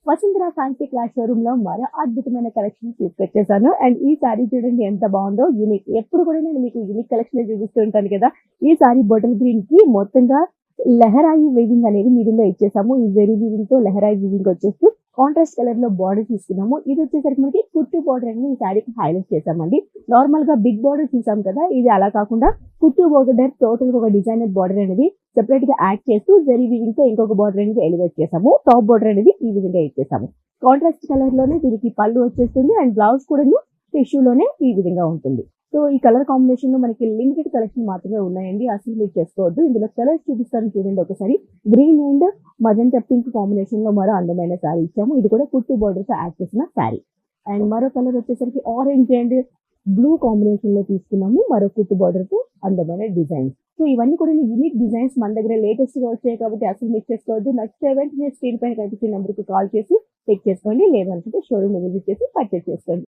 Vasundhara fancy class showroom లో మరో అద్భుతమైన కలెక్షన్ తీసుకొచ్చేసాను. అండ్ ఈ సారీ చూడండి ఎంత బాగుందో, యూనిక్. ఎప్పుడు కూడా నేను మీకు యూనిక్ కలెక్షన్ చూపిస్తూ ఉంటాను కదా. ఈ సారీ బాటిల్ గ్రీన్ కి మొత్తంగా లెహరాయి వీవింగ్ అనేది మిడిల్ ఇచ్చేసాము. ఈ జెరీ వీవింగ్ తో లెహరాయి వీవింగ్ వచ్చేస్తూ కాంట్రాస్ట్ కలర్ లో బార్డర్ తీసుకున్నాము. ఇది వచ్చేసరికి మనకి కుట్టు బార్డర్ అనేది ఈ సారీకి హైలైట్ చేసామండి. నార్మల్ గా బిగ్ బార్డర్ చూసాం కదా, ఇది అలా కాకుండా కుట్టు బార్డర్ టోటల్ గా ఒక డిజైనర్ బార్డర్ అనేది సెపరేట్ గా యాడ్ చేస్తూ జెరీ వీవింగ్ తో ఇంకొక బార్డర్ అనేది ఎలివేట్ చేసాము. టాప్ బార్డర్ అనేది ఈ విధంగా ఇచ్చేసాము. కాంట్రాస్ట్ కలర్ లోనే దీనికి పళ్ళు వచ్చేస్తుంది అండ్ బ్లౌజ్ కూడా టిష్యూ లోనే ఈ విధంగా ఉంటుంది. సో ఈ కలర్ కాంబినేషన్ లో మనకి లిమిటెడ్ కలెక్షన్ మాత్రమే ఉన్నాయండి, అసలు మీరు చేసుకోవద్దు. ఇందులో కలర్స్ చూపిస్తాను చూడండి ఒకసారి. Green and magenta pink combination లో మరో అందమైన శారీ ఇచ్చాము. ఇది కూడా కుట్టు బార్డర్ తో యాడ్ చేసిన శారీ. అండ్ మరో కలర్ వచ్చేసరికి ఆరెంజ్ అండ్ బ్లూ కాంబినేషన్ లో తీసుకున్నాము. మరో కుట్టు బార్డర్ తో అందమైన డిజైన్స్. సో ఇవన్నీ కూడా యూనిక్ డిజైన్స్ మన దగ్గర లేటెస్ట్ గా వచ్చాయి కాబట్టి అసలు మిస్ చేసుకోవద్దు. నచ్చితే వెంటనే స్క్రీన్ పైన కనిపించే నెంబర్ కి కాల్ చేసి చెక్ చేసుకోండి, లేదనుకుంటే షోరూమ్ విజిట్ చేసి పర్చేస్ చేసుకోండి.